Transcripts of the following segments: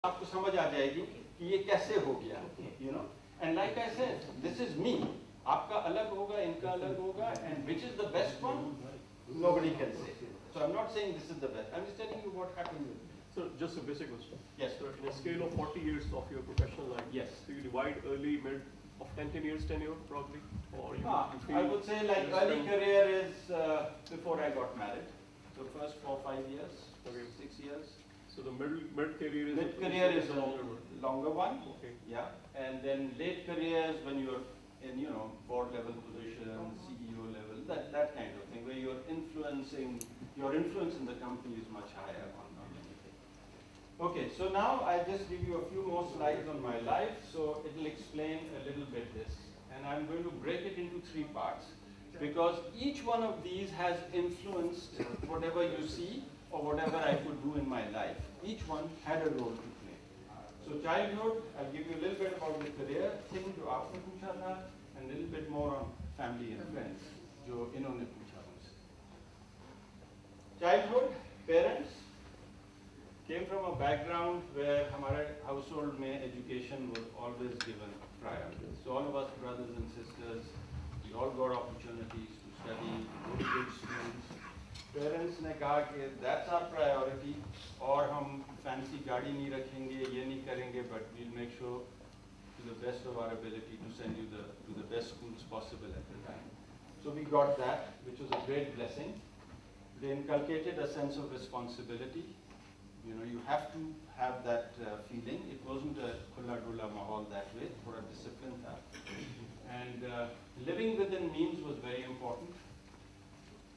आपको समझ आ जाएगी कि ये कैसे हो गया, you know. And like I said, this is me. आपका अलग होगा, इनका अलग होगा, and which is the best one? Nobody can say. So I'm not saying this is the best. I'm just telling you what happened with me. So just a basic question. Yes. So in a scale of 40 years of your professional life, Yes. so you divide early, mid, of 10 years tenure probably, or you I feel would say like early career is before I got married. So first 4-5 years, Okay. 6 years. So the mid career is Mid career is the a longer one. longer one. Okay. Yeah, and then late careers when you're in, board level position, CEO level, that kind of thing, where you're influencing, your influence in the company is much higher on anything. Okay, so now I just give you a few more slides on my life, so it will explain a little bit this. And I'm going to break it into 3 parts, because each one of these has influenced whatever you see or whatever I could do in my life. Each one had a role to play. So childhood, I'll give you a little bit about the career thing जो आपने पूछा था, and a little bit more on family and friends जो इन्होंने पूछा मुझसे. Childhood, parents came from a background where हमारे household में education was always given priority. So all of us brothers and sisters, we all got opportunities to study, go to good schools. Parents ने कहा कि that's our priority, और हम fancy गाड़ी नहीं रखेंगे, ये नहीं करेंगे, but we'll make sure to the best of our ability to send you to the best schools possible at the time. So we got that, which was a great blessing. They inculcated a sense of responsibility. You have to have that feeling. It wasn't a khulla dulla mahal that way, थोड़ा discipline था. And living within means was very important.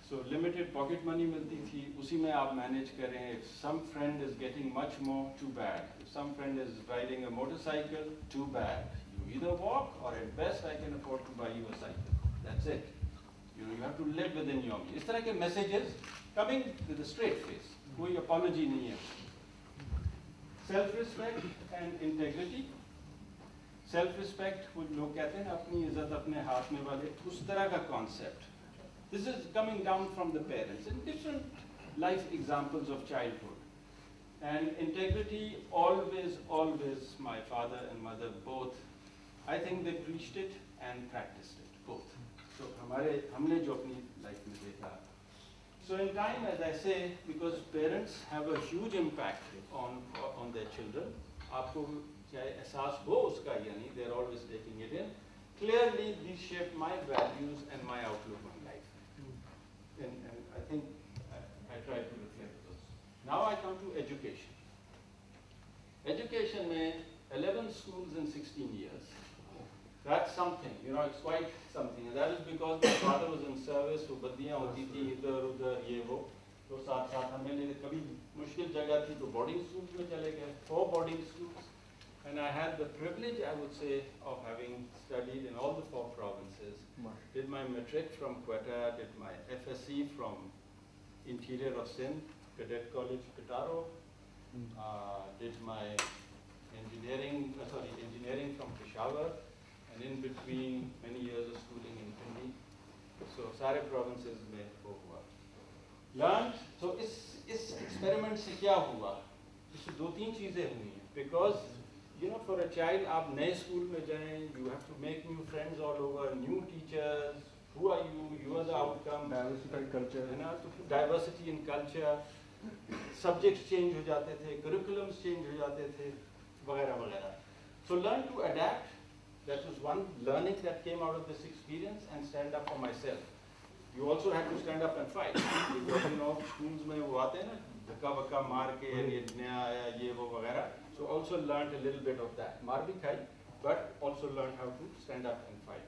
So limited pocket money मिलती थी, उसी में आप manage करें. If some friend is getting much more, too bad. If some friend is riding a motorcycle, too bad. You either walk, or at best I can afford to buy you a cycle. That's it. You have to live within your means. इस तरह के messages coming with a straight face. कोई apology नहीं है. Self-respect and integrity. Self-respect, वो लोग कहते हैं ना अपनी इज्जत अपने हाथ में वाले, उस तरह का concept. This is coming down from the parents and different life examples of childhood. And integrity, always, my father and mother both, I think they preached it and practiced it, both. So हमने जो अपनी life में देखा. So in time, as I say, because parents have a huge impact on their children, आपको चाहे एहसास हो उसका या नहीं, they're always taking it in. Clearly, these shape my values and my outlook on life. And I think I try to reflect those. Now I come to education. Education में 11 schools in 16 years. That's something, it's quite something. And that is because my father was in service, वो बद्दियाँ होती थी इधर उधर ये वो, तो साथ हमें कभी मुश्किल जगह थी तो boarding schools में चले गए, 4 boarding schools. And I had the privilege, I would say, of having studied in all the 4 provinces. Did my matric from Quetta, did my FSC from interior of Sindh, Cadet College, Pitaro. Did my engineering from Peshawar, and in between many years of schooling in Pindi. So, सारे provinces में वो हुआ. Learned. So इस experiment से क्या हुआ? इससे 2-3 चीजें हुई हैं. Because for a child, आप नए स्कूल में जाएं, you have to make new friends all over, new teachers. Who are you? You are the outcome. Diversity in culture. है ना? तो diversity in culture. Subjects change हो जाते थे, curriculums change हो जाते थे, वगैरह वगैरह. So learn to adapt. That was one learning that came out of this experience, and stand up for myself. You also had to stand up and fight. Because schools में वो आते हैं ना, धक्का मार के ये नया आया ये वो वगैरह. So also learned a little bit of that. मार भी खाई, but also learned how to stand up and fight.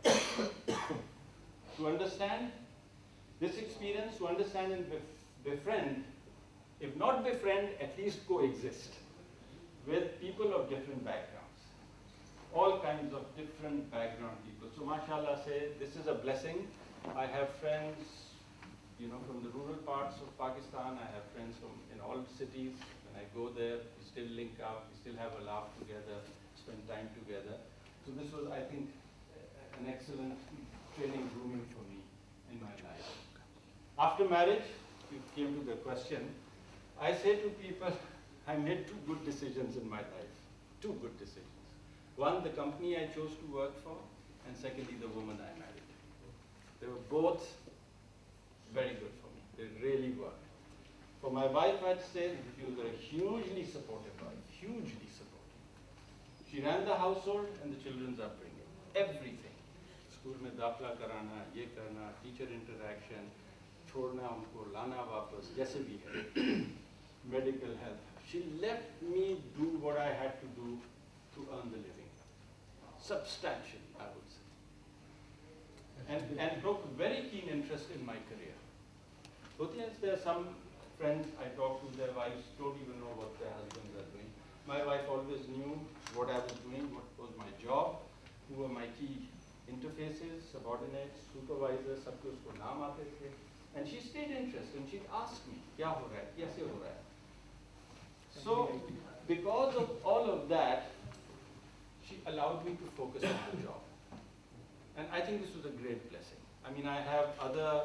To understand this experience, to understand and befriend, if not befriend, at least coexist with people of different backgrounds. All kinds of different background people. So mashallah say, this is a blessing. I have friends, from the rural parts of Pakistan. I have friends in all cities. When I go there, we still link up, we still have a laugh together, spend time together. So this was, I think, an excellent training grooming for me in my life. After marriage, we came to the question. I say to people, I made two good decisions in my life. Two good decisions. One, the company I chose to work for, and secondly, the woman I married. They were both very good for me. They really were. For my wife, I'd say she was a hugely supportive wife, hugely supportive. She ran the household and the children's upbringing, everything. School में दाखला कराना, ये करना, teacher interaction, छोड़ना उनको, लाना वापस, जैसे भी है, medical help. She let me do what I had to do to earn the living, substantially, I would say. And took very keen interest in my career. But yes, there are some friends I talk to, their wives don't even know what their husbands are doing. My wife always knew what I was doing, what was my job, who were my key interfaces, subordinates, supervisors, सबके उसको नाम आते थे. And she stayed interested and she'd ask me, क्या हो रहा है, कैसे हो रहा है? So, because of all of that, she allowed me to focus on the job. And I think this was a great blessing. I mean, I have other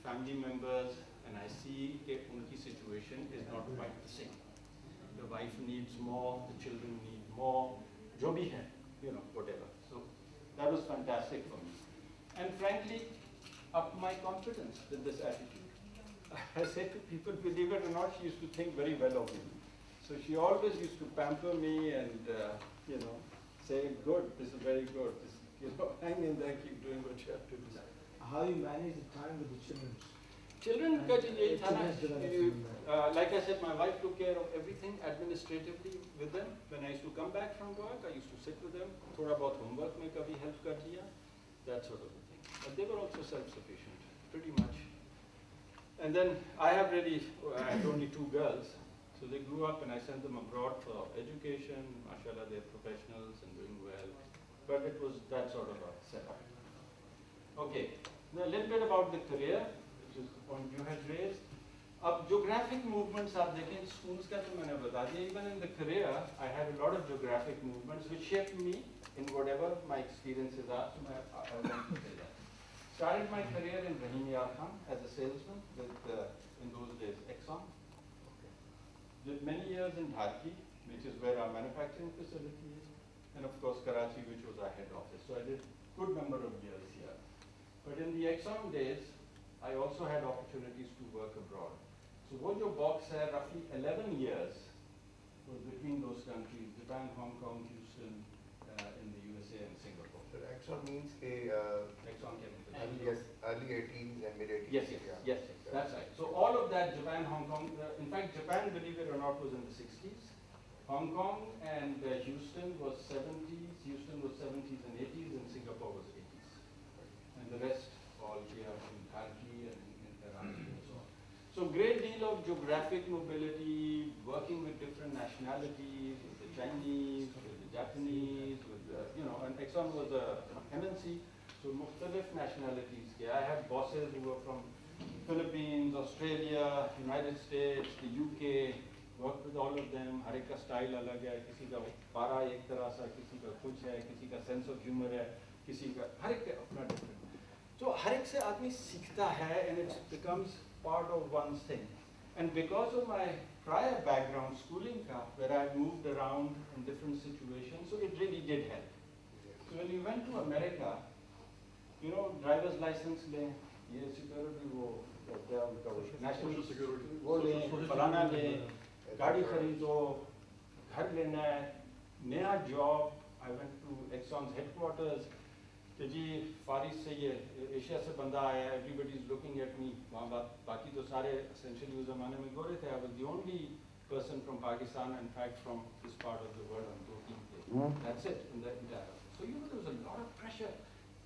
family members and I see that unki situation is not quite the same. The wife needs more, the children need more, jo bhi hai, you know, whatever. So that was fantastic for me. And frankly, upped my confidence with this attitude. I said to people, believe it or not, she used to think very well of me. So she always used to pamper me and, you know, say, good, this is very good. This, you know, hang in there, keep doing what you have to do. How you manage the time with the children? Children, like I said, my wife took care of everything administratively with them. When I used to come back from work, I used to sit with them. Thoda bahut homework mein kabhi help kar diya, that sort of a thing. But they were also self-sufficient, pretty much. And then I had only two girls, so they grew up and I sent them abroad for education. Mashallah, they're professionals and doing well. But it was that sort of a setup. Okay, now a little bit about the career, which is the point you had raised. Ab geographic movements, aap dekhen, schools ka to maine bata diya. Even in the career, I had a lot of geographic movements which shaped me in whatever my experiences are. So I want to say that. Started my career in Rahim Yar Khan as a salesman with, in those days, Exxon. Did many years in Dharki, which is where our manufacturing facility is, and of course Karachi, which was our head office. So I did good number of years here. But in the Exxon days, I also had opportunities to work abroad. So what your box had, roughly 11 years was between those countries, Japan, Hong Kong, Houston, in the USA and Singapore. So Exxon means a Exxon Chemical. early 80s and mid 80s. Yes, that's right. So all of that, Japan, Hong Kong, in fact, Japan, believe it or not, was in the 60s. Hong Kong and Houston was 70s, Houston was 70s and 80s, and Singapore was 80s. And the rest all here in Turkey and Karachi and so on. So great deal of geographic mobility, working with different nationalities, with the Chinese, with the Japanese, with the, you know, and Exxon was a MNC, so mukhtalif nationalities. I had bosses who were from Philippines, Australia, United States, the UK, worked with all of them. हर एक का style अलग है, किसी का पारा एक तरह सा, किसी का कुछ है, किसी का sense of humor है, किसी का हर एक का अपना different. So हर एक से आदमी सीखता है and it becomes part of one's thing. And because of my prior background, schooling का, where I moved around in different situations, so it really did help. So when we went to America, you know, driver's license ले, ये security वो क्या उनका वो national security वो ले, फलाना ले, गाड़ी खरीदो, घर लेना है, नया job. I went to Exxon's headquarters. कि जी फारिस से ये एशिया से बंदा आया, everybody is looking at me. वहाँ बाकी तो सारे essentially उस ज़माने में गोरे थे. I was the only person from Pakistan, in fact from this part of the world on 14th. That's it in the entire. So you know there was a lot of pressure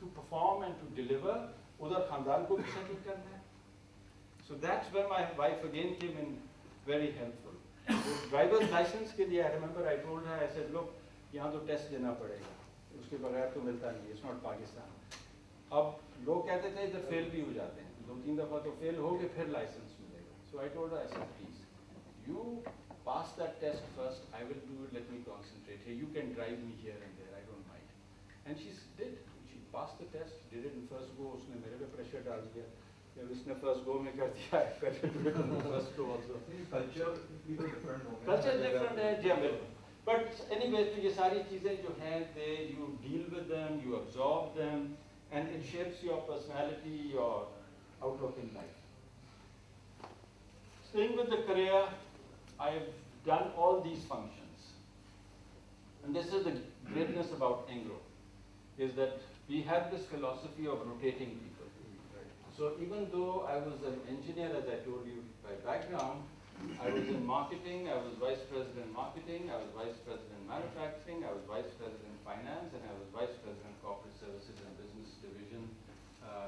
to perform and to deliver. उधर खानदान को भी settle करना है. So that's where my wife again came in very helpful. So driver's license के लिए I remember I told her, I said, look, यहाँ तो test देना पड़ेगा. उसके बगैर तो मिलता नहीं, it's not Pakistan. अब लोग कहते थे इधर फेल भी हो जाते हैं, 2-3 दफा तो फेल हो गए फिर लाइसेंस मिलेगा. So I told her, I said, please, you pass that test first, I will do it, let me concentrate here. You can drive me here and there, I don't mind. And she did. She passed the test, did it in first go, उसने मेरे पे pressure डाल दिया. जब इसने first go में कर दिया, I better do it on the first go also. Culture people different होंगे। Culture different है, जी हाँ बिल्कुल. But anyway, तो ये सारी चीजें जो हैं, you deal with them, you absorb them, and it shapes your personality, your outlook in life. Staying with the career, I've done all these functions. And this is the greatness about Engro, is that we had this philosophy of rotating people. So even though I was an engineer, as I told you by background, I was in marketing, I was vice president marketing, I was vice president manufacturing, I was vice president finance, and I was vice president corporate services and business division,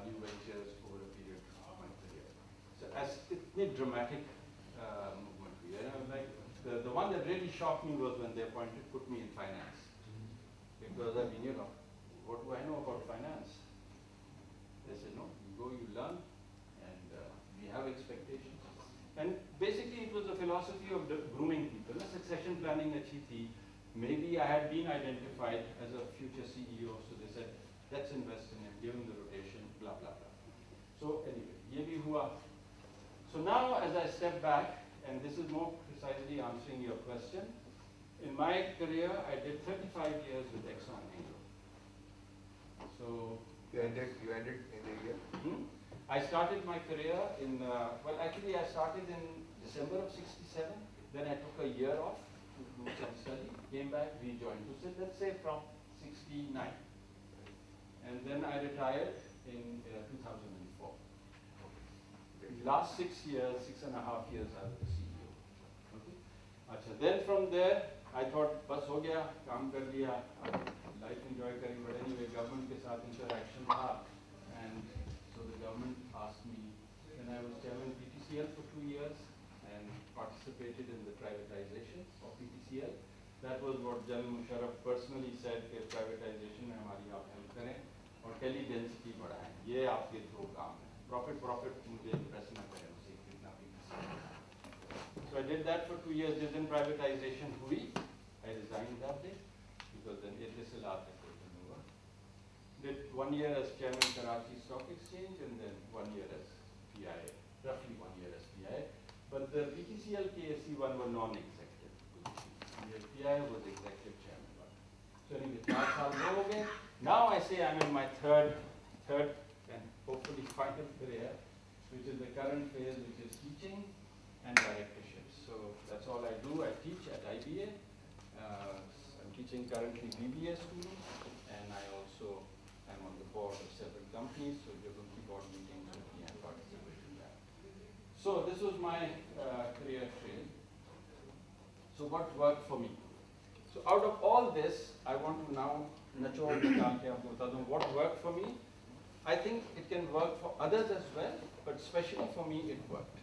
new ventures over a period of my career. So as it's dramatic movement. You know, like the one that really shocked me was when they put me in finance. Because I mean, you know, what do I know about finance? They said, no, you go, you learn, and we have expectations. And basically it was a philosophy of grooming people. Succession planning achhi thi. Maybe I had been identified as a future CEO, so they said, let's invest in him, give him the rotation, blah, blah, blah. So anyway, ye bhi hua. So now as I step back, and this is more precisely answering your question, in my career I did 35 years with Exxon Engro. So You ended in the year? I started my career in, well actually I started in December of 67, then I took a year off to do some study, came back, rejoined. So let's say from 69. And then I retired in 2004. Last 6 years, 6.5 years I was the CEO. Okay? Achha, then from there I thought, bas ho gaya, kaam kar liya, life enjoy kari, but anyway government ke saath interaction raha. And so the government asked me, when I was chairman PTCL for 2 years and participated in the privatization of PTCL. That was what General Musharraf personally said, that privatization mein hamari aap help kare aur tele density badhaye. Ye aapke do kaam hai. Profit mujhe impress na kare usse kitna PTCL. So I did that for 2 years. Then privatization hui. I resigned that day because then it is allowed to take over. Did 1 year as chairman Karachi Stock Exchange and then 1 year as PIA, roughly 1 year as PIA. But the PTCL KSE one were non-executive positions. The PIA was executive chairman one. So anyway, 4 saal ho gaye. Now I say I'm in my third and hopefully final career, which is the current phase, which is teaching and directorship. So that's all I do. I teach at IBA. I'm teaching currently BBA students, and I also am on the board of several companies, so you're going to board meetings with me and participate in that. So this was my career trail. So what worked for me? So out of all this, I want to now what worked for me. I think it can work for others as well, but especially for me it worked.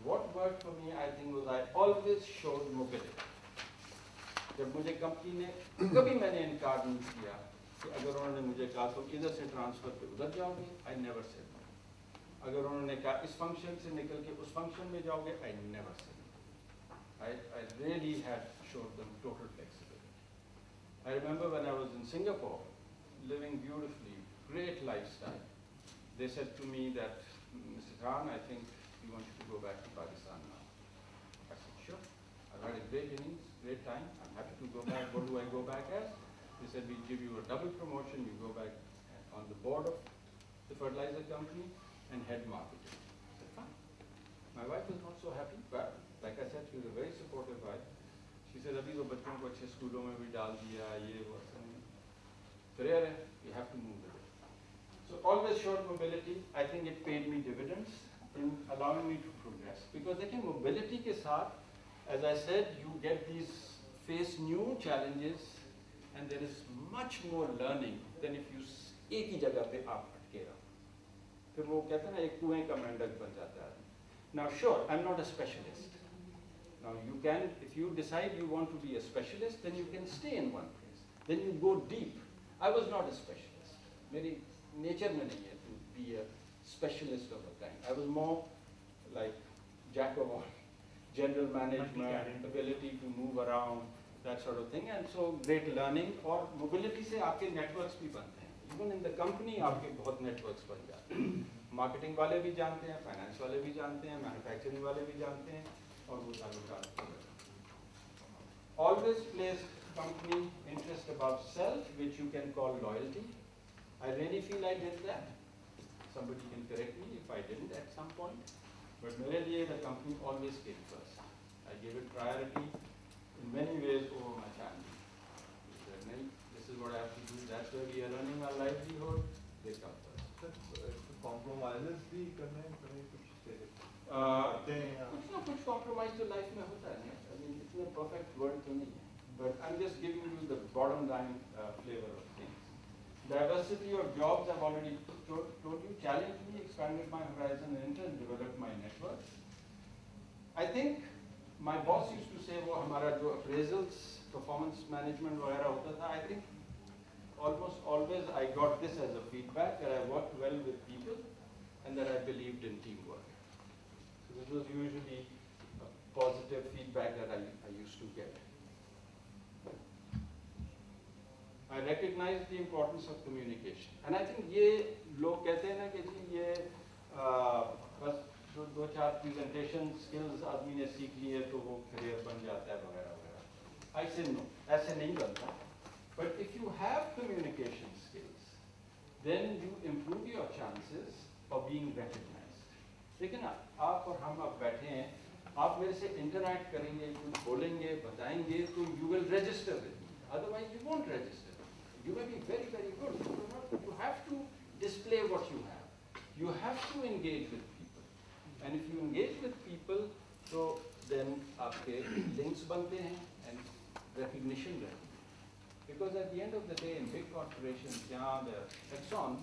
What worked for me, I think, was I always showed mobility. जब मुझे company ने कभी मैंने इनकार नहीं किया कि अगर उन्होंने मुझे कहा तो इधर से ट्रांसफर पे उधर जाओगे, I never said no. अगर उन्होंने कहा इस फंक्शन से निकल के उस फंक्शन में जाओगे, I never said no. I really had showed them total flexibility. I remember when I was in Singapore, living beautifully, great lifestyle. They said to me that, Mr. Khan, I think we want you to go back to Pakistan now. I said, sure. I've had a great innings, great time. I'm happy to go back. What do I go back as? They said, we'll give you a double promotion. You go back on the board of the fertilizer company and head marketing. I said, fine. My wife was not so happy, but like I said, she was a very supportive wife. She said, abhi to bachon ko अच्छे स्कूलों में भी डाल दिया, ये वो career hai, we have to move with it. So always showed mobility. I think it paid me dividends in allowing me to progress. Because I think mobility ke saath, as I said, you get these, face new challenges, and there is much more learning than if you एक ही जगह पे आप अटके रहो. फिर वो कहते हैं ना एक कुएं का मेंढक बन जाता है. Now sure, I'm not a specialist. Now you can, if you decide you want to be a specialist, then you can stay in one place. Then you go deep. I was not a specialist. मेरी nature में नहीं है to be a specialist of a kind. I was more like jack of all, general management, ability to move around, that sort of thing. And so great learning और mobility से आपके networks भी बनते हैं. Even in the company आपके बहुत networks बन जाते हैं. मार्केटिंग वाले भी जानते हैं, फाइनेंस वाले भी जानते हैं, मैन्युफैक्चरिंग वाले भी जानते हैं और वो ताल्लुकात हैं। Always placed company interest above self, which you can call loyalty. I really feel I did that. Somebody can correct me if I didn't at some point. But मेरे लिए the company always came first. I gave it priority in many ways over my family. I said, "No, this is what I have to do. That's where we are earning our livelihood. They come first." compromises भी करने पड़े कुछ तेरे करते हैं कुछ ना कुछ compromise तो life में होता है ना. I mean, इतने perfect world तो नहीं है. But I'm just giving you the bottom line flavor of things. Diversity of jobs I've already told you. Challenged me, expanded my horizon and developed my network. I think my boss used to say वो हमारा जो appraisals, performance management वगैरह होता था. I think almost always I got this as a feedback that I worked well with people and that I believed in teamwork. So this was usually a positive feedback that I used to get. I recognize the importance of communication. And I think ये लोग कहते हैं ना कि जी ये बस जो 2-4 presentation skills आदमी ने सीख लिए तो वो career बन जाता है वगैरह वगैरह. I say no, ऐसे नहीं बनता. But if you have communication skills, then you improve your chances of being recognized. देखिए ना, आप और हम अब बैठे हैं, आप मेरे से interact करेंगे, कुछ बोलेंगे, बताएंगे, तो you will register with me. Otherwise, you won't register. You may be very, very good. You have to display what you have. You have to engage with people. And if you engage with people, so then आपके links बनते हैं and recognition रहती है. Because at the end of the day, in big corporations, जहाँ the Exxon,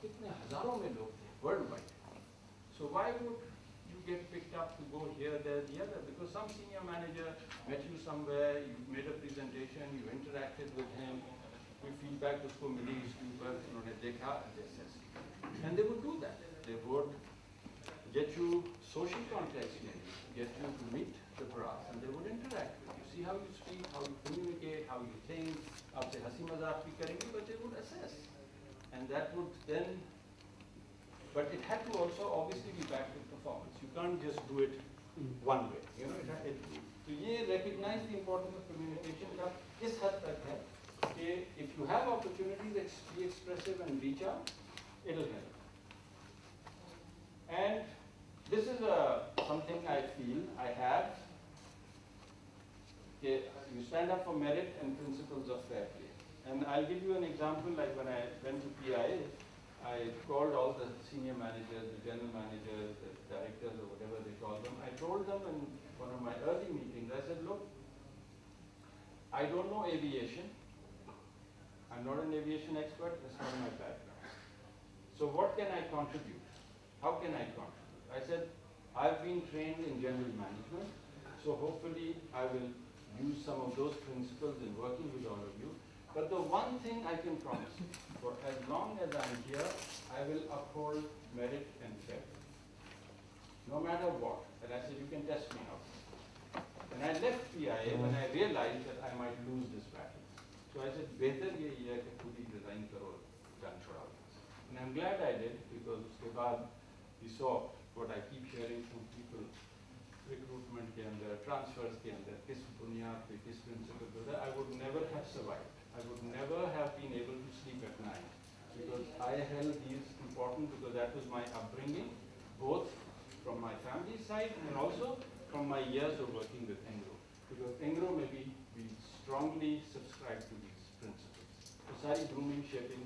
कितने हजारों में लोग थे worldwide. So why would you get picked up to go here, there, the other? Because some senior manager met you somewhere, you made a presentation, you interacted with him, कोई feedback उसको मिली इसके ऊपर, उन्होंने देखा, and they would do that. They would get you social context, get you to meet the brass, and they would interact with you. See how you speak, how you communicate, how you think. आपसे हंसी मजाक भी करेंगे, but they would assess, and that would then. But it had to also obviously be backed with performance. You can't just do it one way. You know, so ये recognize the importance of communication का इस हद तक है कि if you have opportunities, be expressive and reach out, it'll help. And this is something I feel I have. You stand up for merit and principles of fair play. And I'll give you an example, like when I went to PIA, I called all the senior managers, the general managers, the directors or whatever they call them. I told them in one of my early meetings, I said, look, I don't know aviation. I'm not an aviation expert, that's not my background. So what can I contribute? How can I contribute? I said, I've been trained in general management, so hopefully I will use some of those principles in working with all of you. But the one thing I can promise you, for as long as I'm here, I will uphold merit and fairness. No matter what. And I said, you can test me out. And I left PIA when I realized that I might lose this battle. So I said, better ye hai ki puri design karo, gun chhada. And I'm glad I did, because uske baad we saw what I keep hearing from people. Recruitment के अंदर, transfers के अंदर, किस बुनियाद पे, किस principle पे, I would never have survived. I would never have been able to sleep at night, because I held these important, because that was my upbringing, both from my family side and also from my years of working with Engro. Because Engro maybe we strongly subscribe to these principles. So सारी grooming, shaping,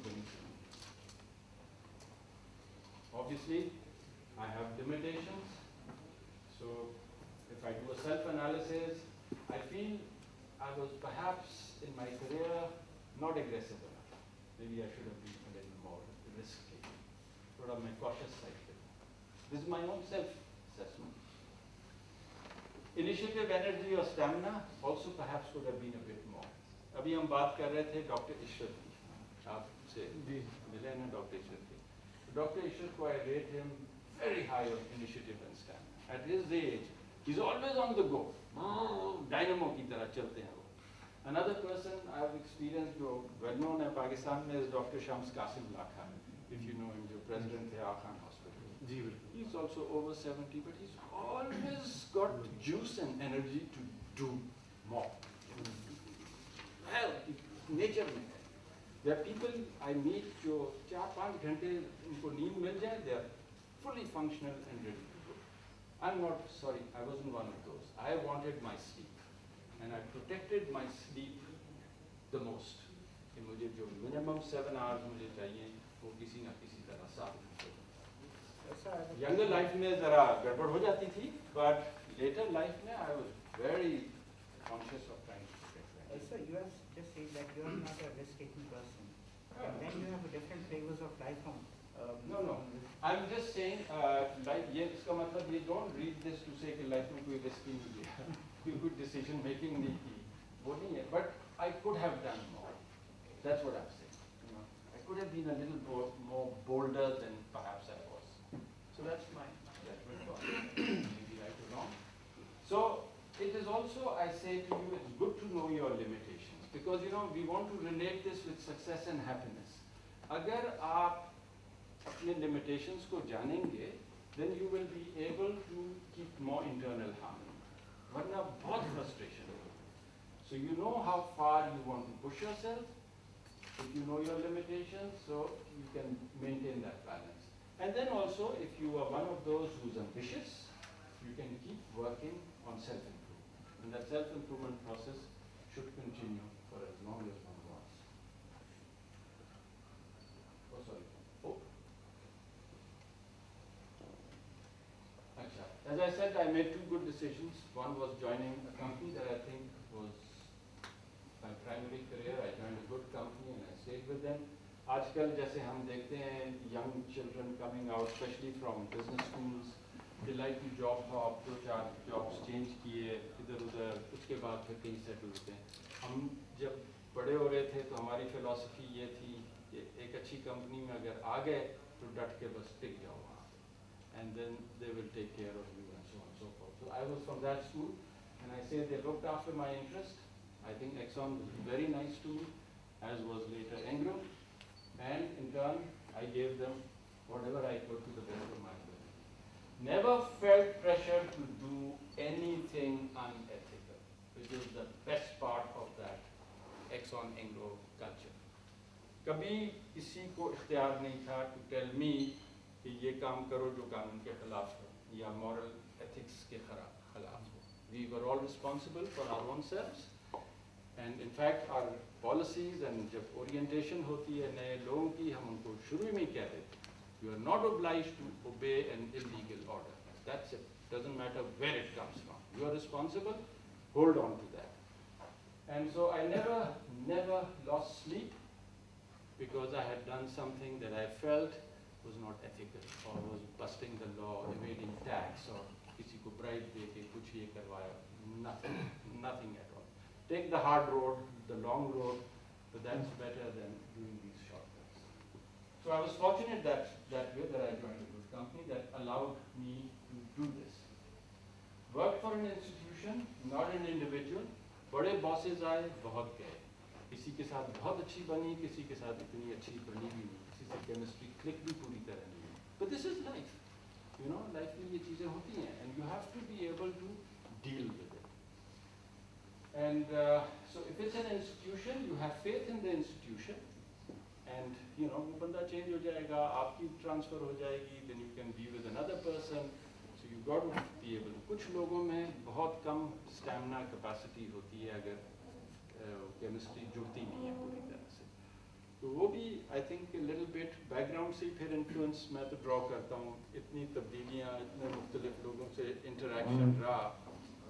obviously, I have limitations. So if I do a self-analysis, I feel I was perhaps in my career not aggressive enough. Maybe I should have been a little more risky. Sort of my cautious side. This is my own self-assessment. Initiative, energy or stamina also perhaps could have been a bit more. अभी हम बात कर रहे थे doctor ईश्वर की, आपसे मिले ना डॉक्टर ईश्वर की. डॉक्टर ईश्वर को I rate him very high on initiative and stamina. At his age, he's always on the go. Dynamo की तरह चलते हैं वो. Another person I have experienced जो well known है पाकिस्तान में is Dr. Shams Qasim Lakha. If you know him, जो president थे Aga Khan Hospital. जी बिल्कुल. He's also over 70, but he's always got juice and energy to do more. Well, nature में है. There are people I meet जो 4-5 घंटे उनको नींद मिल जाए, they are fully functional and ready to go. I'm not sorry, I wasn't one of those. I wanted my sleep, and I protected my sleep the most. कि मुझे जो minimum 7 hours मुझे चाहिए, वो किसी ना किसी तरह 7 घंटे. Younger life में ज़रा गड़बड़ हो जाती थी, but later life में I was very conscious of trying to protect that. Also, you have just said that you are not a risk-taking person. And then you have a different flavors of life from. No, no. I'm just saying, like ये इसका मतलब ये don't read this to say कि life में कोई risk ही नहीं लिया, कोई good decision making नहीं की, वो नहीं है. But I could have done more. That's what I'm saying. You know, I could have been a little more bolder than perhaps I was. So that's my judgment call. Maybe right or wrong. So it is also, I say to you, it's good to know your limitations, because you know we want to relate this with success and happiness. अगर आप अपने limitations को जानेंगे, then you will be able to keep more internal harmony. वरना बहुत frustration होगा. So you know how far you want to push yourself. If you know your limitations, so you can maintain that balance. And then also, if you are one of those who's ambitious, you can keep working on self-improvement. And that self-improvement process should continue for as long as one wants. Oh, sorry. Oh. Achha. As I said, I made 2 good decisions. One was joining a company that I think was my primary career. I joined a good company and I stayed with them. आजकल जैसे हम देखते हैं young children coming out, especially from business schools, they like to job hop, 2-4 jobs change किए इधर-उधर, उसके बाद फिर कहीं settle होते हैं. हम जब बड़े हो रहे थे तो हमारी philosophy ये थी कि एक अच्छी company में अगर आ गए तो डट के बस टिक जाओ वहाँ, and then they will take care of you and so on and so forth. So I was from that school, and I say they looked after my interest. I think Exxon was very nice to me, as was later Engro. And in turn, I gave them whatever I could to the best of my ability. Never felt pressure to do anything unethical, which is the best part of that Exxon Engro culture. कभी किसी को इख्तियार नहीं था to tell me कि ये काम करो जो कानून के खिलाफ हो या moral ethics के खिलाफ हो. We were all responsible for our own selves. And in fact, our policies and जब orientation होती है नए लोगों की, हम उनको शुरू में कह देते हैं, you are not obliged to obey an illegal order. That's it. Doesn't matter where it comes from. You are responsible. Hold on to that. And so I never lost sleep because I had done something that I felt was not ethical or was busting the law, evading tax, or किसी को bribe दे के कुछ ये करवाया. Nothing at all. Take the hard road, the long road, but that's better than doing these shortcuts. So I was fortunate that way that I joined a good company that allowed me to do this. Work for an institution, not an individual. बड़े bosses आए, बहुत गए. किसी के साथ बहुत अच्छी बनी, किसी के साथ इतनी अच्छी बनी भी नहीं, किसी से chemistry click भी पूरी तरह नहीं हुई. But this is life. You know, life में ये चीजें होती हैं, and you have to be able to deal with it. And so if it's an institution, you have faith in the institution, and you know, वो बंदा change हो जाएगा, आपकी transfer हो जाएगी, then you can be with another person. So you got to be able to. कुछ लोगों में बहुत कम stamina capacity होती है अगर chemistry जुड़ती नहीं है पूरी तरह से. तो वो भी I think a little bit background से फिर influence मैं तो draw करता हूँ. इतनी तब्दीलियाँ, इतने मुख्तलिफ लोगों से interaction रहा,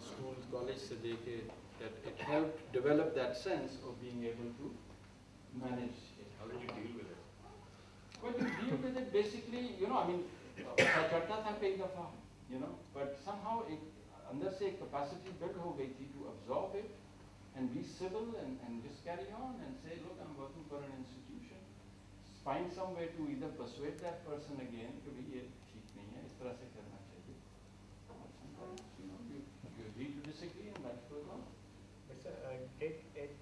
school, college से देखे, that it helped develop that sense of being able to manage it. How did you deal with it? Well, you deal with it basically, you know, I mean, चढ़ता था कई दफा, you know, but somehow एक अंदर से एक capacity build हो गई थी to absorb it and be civil and just carry on and say, look, I'm working for an institution. Find some way to either persuade that person again कि भाई ये ठीक नहीं है, इस तरह से करना चाहिए. Sometimes, you know, you agree to disagree and life goes on. But sir, did it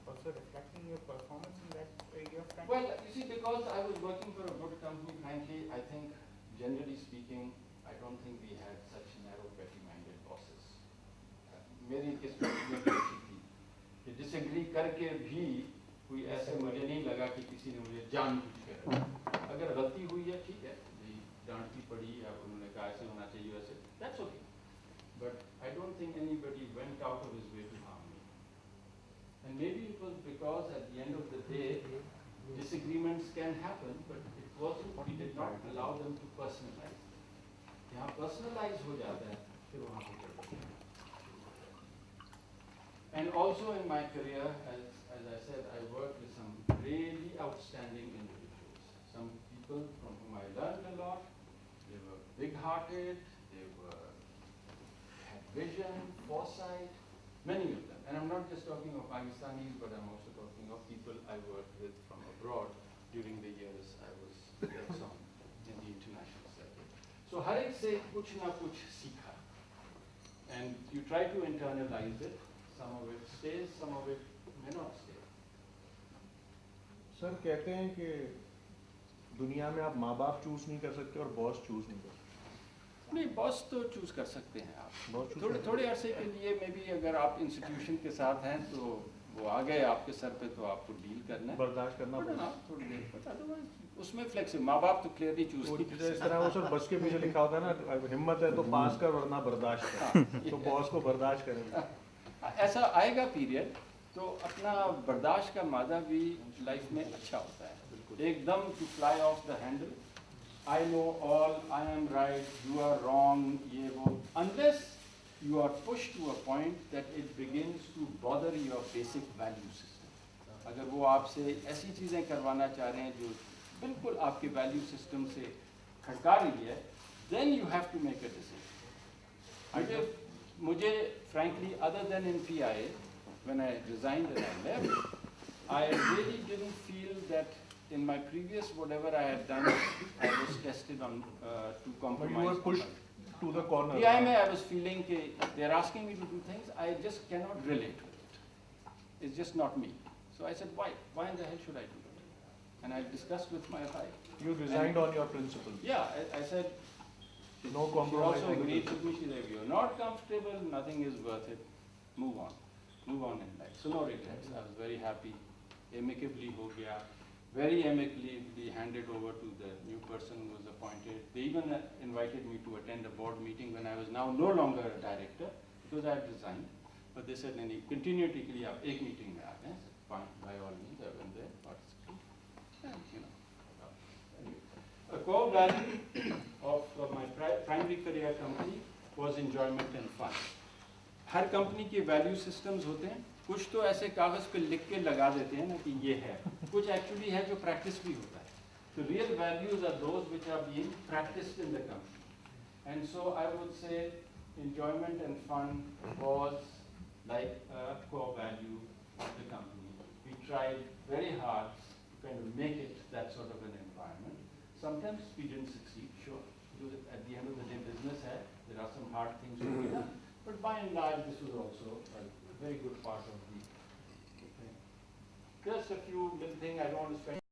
also reflect in your performance in that area of time? Well, you see, because I was working for a good company, frankly, I think generally speaking, I don't think we had such narrow, petty-minded bosses. मेरी किस्मत में भी अच्छी थी कि disagree करके भी कोई ऐसे मुझे नहीं लगा कि किसी ने मुझे जानबूझ कर, अगर गलती हुई है ठीक है, जी डांटती पड़ी या उन्होंने कहा ऐसे होना चाहिए वैसे, that's okay. But I don't think anybody went out of his way to harm me. And maybe it was because at the end of the day, disagreements can happen, but it wasn't, we did not allow them to personalize. यहाँ personalize हो जाता है, फिर वहाँ पे गड़बड़ होती है. And also in my career, as I said, I worked with some really outstanding individuals. Some people from whom I learned a lot. They were big-hearted, they had vision, foresight, many of them. And I'm not just talking of Pakistanis, but I'm also talking of people I worked with from abroad during the years I was liaison in the international circuit. So हर एक से कुछ ना कुछ सीखा. And you try to internalize it. Some of it stays, some of it may not stay. Sir कहते हैं कि दुनिया में आप माँ बाप चूज नहीं कर सकते और बॉस चूज नहीं कर सकते. नहीं, बॉस तो चूज कर सकते हैं आप. Boss choose थोड़े कर थोड़े अरसे के लिए मे बी अगर आप इंस्टीट्यूशन के साथ हैं तो वो आ गए आपके सर पे तो आपको डील करना है. बर्दाश्त करना पड़ना पड़ेगा. थोड़ी देर पर, otherwise उसमें फ्लेक्सिबल. माँ बाप तो क्लियरली चूज वो नहीं कर जिस तरह वो सर बस के पीछे लिखा होता है ना, हिम्मत है तो पास कर वरना बर्दाश्त कर. तो बॉस को बर्दाश्त करेंगे. ऐसा आएगा पीरियड तो अपना बर्दाश्त का मादा भी लाइफ में अच्छा होता है. एकदम to fly off the handle, I know all, I am right, you are wrong, ये वो, unless you are push to a point that it begins to bother your basic value system. अगर वो आपसे ऐसी चीज़ें करवाना चाह रहे हैं जो बिल्कुल आपके वैल्यू सिस्टम से खटका रही है, then you have to make a decision. मुझे frankly, other than in PI, when I resigned and I left, I really didn't feel that in my previous whatever I had done, I was tested on to But compromise. you were pushed to the corner. PI में I was feeling that they're asking me to do things I just cannot relate with it. It's just not me. So I said, why? Why in the hell should I do it? And I discussed with my FI. You resigned on your principles. Yeah, I said. No She compromise also on the agreed with principles. me. She said, if you're not comfortable, nothing is worth it. Move on in life. So no regrets. I was very happy. Amicably ho gaya. Very amicably handed over to the new person who was appointed. They even invited me to attend a board meeting when I was now no longer a director because I had resigned. But they said, नहीं continuity के लिए आप एक meeting में आ गए. Fine, by all means, I went there, participated. And, you know. A core value of my primary career company was enjoyment and fun. Her company के value systems होते हैं. कुछ तो ऐसे कागज़ पे लिख के लगा देते हैं ना कि ये है. कुछ एक्चुअली है जो प्रैक्टिस भी होता है. So real values are those which are being practiced in the company. And so I would say enjoyment and fun was like a core value of the company. We tried very hard to kind of make it that sort of an environment. Sometimes we didn't succeed, sure. Because at the end of the day, business hai, there are some hard things to be done. But by and large, this was also a very good part of the thing. Just a few little things I don't want to spend.